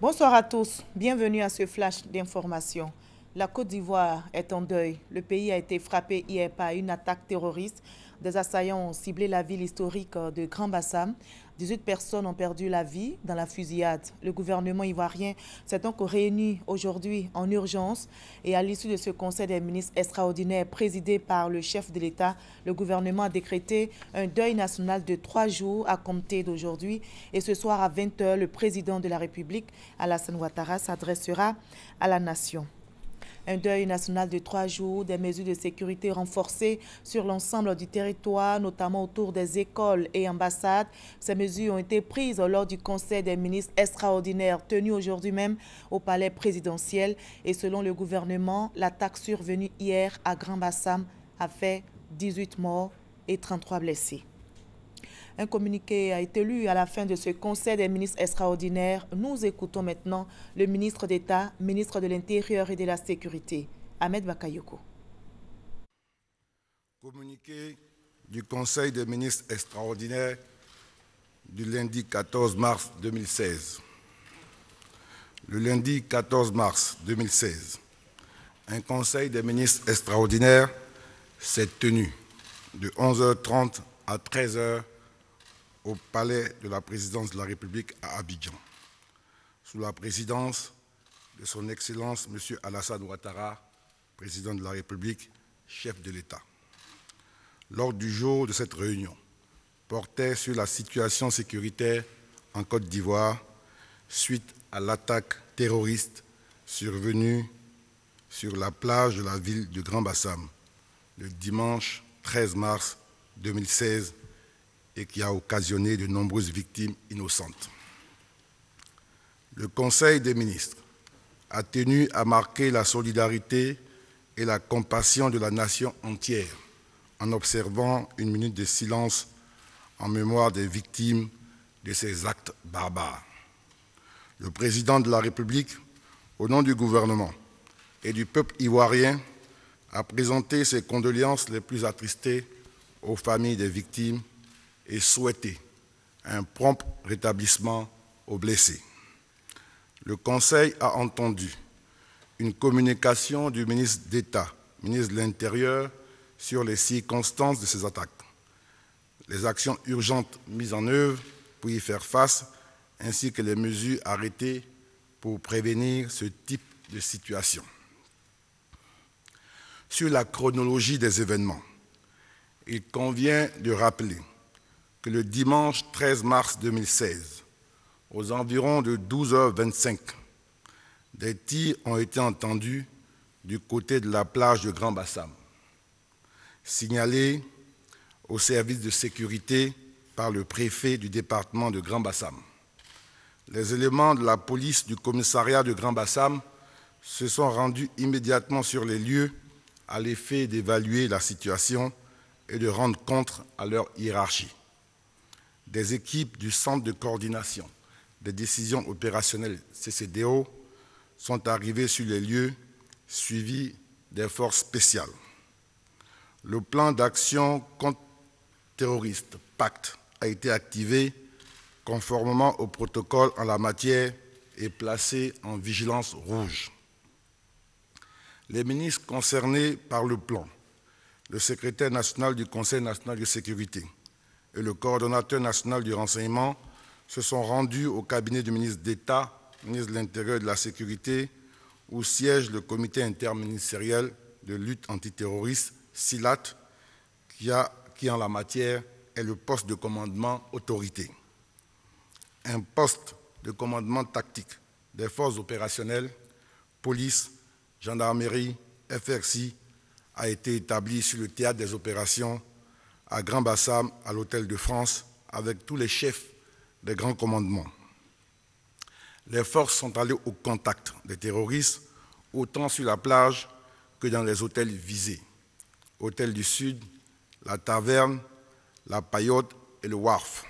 Bonsoir à tous, bienvenue à ce flash d'information. La Côte d'Ivoire est en deuil. Le pays a été frappé hier par une attaque terroriste. Des assaillants ont ciblé la ville historique de Grand Bassam. 18 personnes ont perdu la vie dans la fusillade. Le gouvernement ivoirien s'est donc réuni aujourd'hui en urgence et à l'issue de ce conseil des ministres extraordinaire présidé par le chef de l'État, le gouvernement a décrété un deuil national de 3 jours à compter d'aujourd'hui. Et ce soir à 20 h, le président de la République, Alassane Ouattara, s'adressera à la nation. Un deuil national de 3 jours, des mesures de sécurité renforcées sur l'ensemble du territoire, notamment autour des écoles et ambassades. Ces mesures ont été prises lors du Conseil des ministres extraordinaire tenu aujourd'hui même au palais présidentiel. Et selon le gouvernement, l'attaque survenue hier à Grand Bassam a fait 18 morts et 33 blessés. Un communiqué a été lu à la fin de ce Conseil des ministres extraordinaires. Nous écoutons maintenant le ministre d'État, ministre de l'Intérieur et de la Sécurité, Ahmed Bakayoko. Communiqué du Conseil des ministres extraordinaires du lundi 14 mars 2016. Le lundi 14 mars 2016, un Conseil des ministres extraordinaires s'est tenu de 11h30 à 13h au palais de la présidence de la République à Abidjan, sous la présidence de son Excellence M. Alassane Ouattara, président de la République, chef de l'État. L'ordre du jour de cette réunion portait sur la situation sécuritaire en Côte d'Ivoire suite à l'attaque terroriste survenue sur la plage de la ville de Grand Bassam le dimanche 13 mars 2016 et qui a occasionné de nombreuses victimes innocentes. Le Conseil des ministres a tenu à marquer la solidarité et la compassion de la nation entière en observant une minute de silence en mémoire des victimes de ces actes barbares. Le président de la République, au nom du gouvernement et du peuple ivoirien, a présenté ses condoléances les plus attristées aux familles des victimes et souhaité un prompt rétablissement aux blessés. Le Conseil a entendu une communication du ministre d'État, ministre de l'Intérieur, sur les circonstances de ces attaques, les actions urgentes mises en œuvre pour y faire face, ainsi que les mesures arrêtées pour prévenir ce type de situation. Sur la chronologie des événements, il convient de rappeler que le dimanche 13 mars 2016, aux environs de 12h25, des tirs ont été entendus du côté de la plage de Grand Bassam, signalés au service de sécurité par le préfet du département de Grand Bassam. Les éléments de la police du commissariat de Grand Bassam se sont rendus immédiatement sur les lieux à l'effet d'évaluer la situation et de rendre compte à leur hiérarchie. Des équipes du Centre de coordination des décisions opérationnelles CCDO sont arrivées sur les lieux, suivis des forces spéciales. Le plan d'action contre terroriste, PACT, a été activé conformément au protocole en la matière et placé en vigilance rouge. Les ministres concernés par le plan, le secrétaire national du Conseil national de sécurité et le coordonnateur national du renseignement se sont rendus au cabinet du ministre d'État, ministre de l'Intérieur et de la Sécurité, où siège le comité interministériel de lutte antiterroriste, CILAT, qui en la matière est le poste de commandement autorité. Un poste de commandement tactique des forces opérationnelles, police, gendarmerie, FRC, a été établi sur le théâtre des opérations à Grand Bassam, à l'Hôtel de France, avec tous les chefs des grands commandements. Les forces sont allées au contact des terroristes, autant sur la plage que dans les hôtels visés. Hôtel du Sud, la Taverne, la Paillote et le Wharf.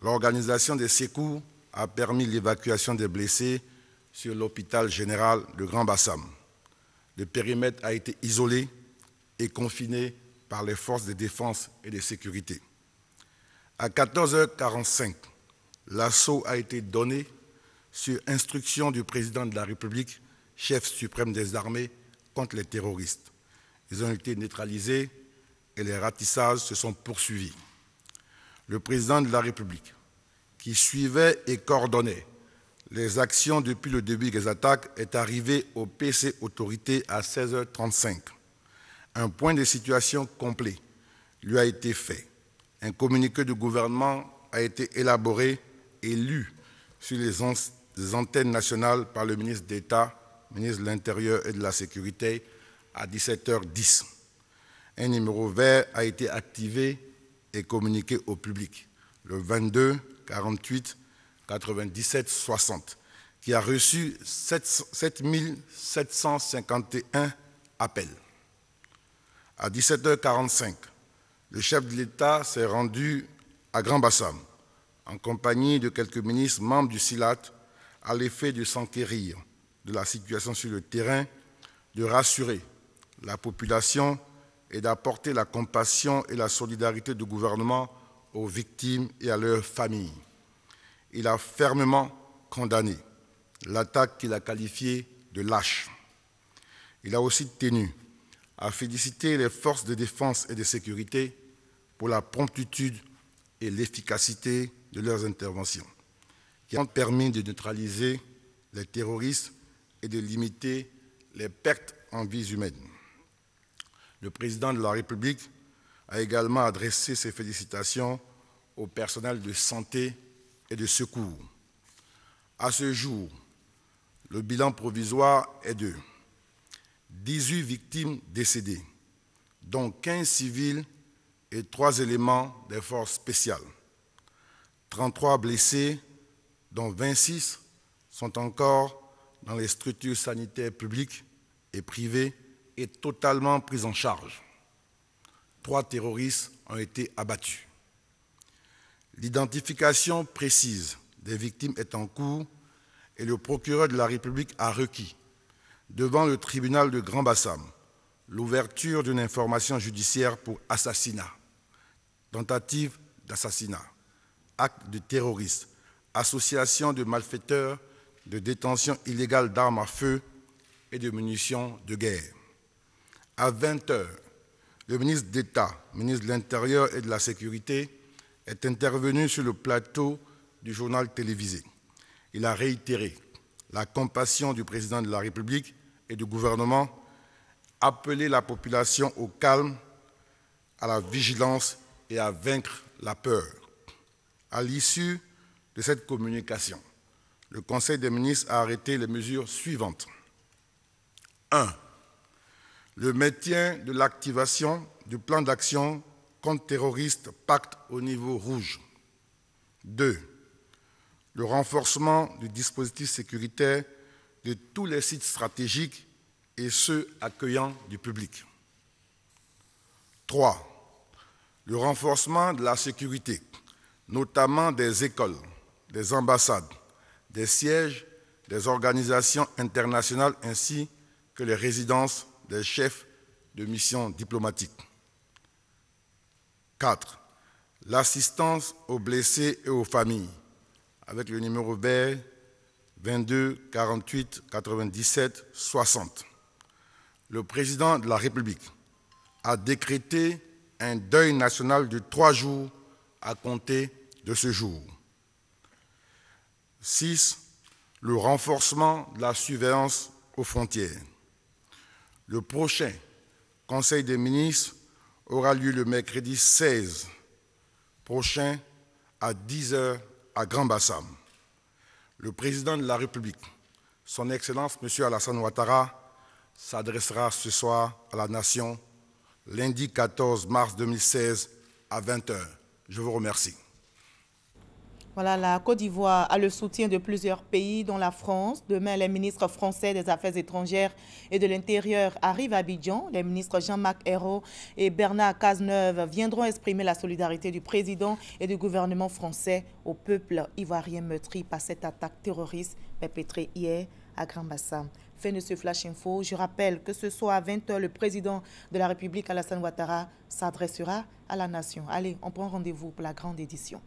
L'organisation des secours a permis l'évacuation des blessés sur l'hôpital général de Grand Bassam. Le périmètre a été isolé et confiné par les forces de défense et de sécurité. À 14h45, l'assaut a été donné sur instruction du président de la République, chef suprême des armées, contre les terroristes. Ils ont été neutralisés et les ratissages se sont poursuivis. Le président de la République, qui suivait et coordonnait les actions depuis le début des attaques, est arrivé au PC Autorité à 16h35. Un point de situation complet lui a été fait. Un communiqué de gouvernement a été élaboré et lu sur les antennes nationales par le ministre d'État, ministre de l'Intérieur et de la Sécurité, à 17h10. Un numéro vert a été activé et communiqué au public, le 22 48 97 60, qui a reçu 7 751 appels. À 17h45, le chef de l'État s'est rendu à Grand Bassam, en compagnie de quelques ministres membres du SILAT, à l'effet de s'enquérir de la situation sur le terrain, de rassurer la population et d'apporter la compassion et la solidarité du gouvernement aux victimes et à leurs familles. Il a fermement condamné l'attaque qu'il a qualifiée de lâche. Il a aussi tenu à féliciter les forces de défense et de sécurité pour la promptitude et l'efficacité de leurs interventions, qui ont permis de neutraliser les terroristes et de limiter les pertes en vies humaines. Le président de la République a également adressé ses félicitations au personnel de santé et de secours. À ce jour, le bilan provisoire est de 18 victimes décédées, dont 15 civils et 3 éléments des forces spéciales. 33 blessés, dont 26 sont encore dans les structures sanitaires publiques et privées et totalement pris en charge. 3 terroristes ont été abattus. L'identification précise des victimes est en cours et le procureur de la République a requis, devant le tribunal de Grand Bassam, l'ouverture d'une information judiciaire pour assassinat, tentative d'assassinat, acte de terrorisme, association de malfaiteurs, de détention illégale d'armes à feu et de munitions de guerre. À 20h, le ministre d'État, ministre de l'Intérieur et de la Sécurité, est intervenu sur le plateau du journal télévisé. Il a réitéré la compassion du président de la République et du gouvernement, appelé la population au calme, à la vigilance et à vaincre la peur. À l'issue de cette communication, le Conseil des ministres a arrêté les mesures suivantes. 1. Le maintien de l'activation du plan d'action contre terroristes Pacte au niveau rouge. 2. Le renforcement du dispositif sécuritaire de tous les sites stratégiques et ceux accueillant du public. 3. Le renforcement de la sécurité, notamment des écoles, des ambassades, des sièges, des organisations internationales ainsi que les résidences des chefs de mission diplomatique. 4. L'assistance aux blessés et aux familles, avec le numéro vert 22 48 97 60. Le président de la République a décrété un deuil national de 3 jours à compter de ce jour. 6. Le renforcement de la surveillance aux frontières. Le prochain Conseil des ministres aura lieu le mercredi 16 prochain à 10h à Grand Bassam. Le président de la République, son Excellence M. Alassane Ouattara, s'adressera ce soir à la Nation lundi 14 mars 2016 à 20h. Je vous remercie. Voilà, la Côte d'Ivoire a le soutien de plusieurs pays, dont la France. Demain, les ministres français des Affaires étrangères et de l'Intérieur arrivent à Abidjan. Les ministres Jean-Marc Ayrault et Bernard Cazeneuve viendront exprimer la solidarité du président et du gouvernement français au peuple ivoirien meurtri par cette attaque terroriste perpétrée hier à Grand Bassam. Fin de ce Flash Info. Je rappelle que ce soir à 20h, le président de la République, Alassane Ouattara, s'adressera à la nation. Allez, on prend rendez-vous pour la grande édition.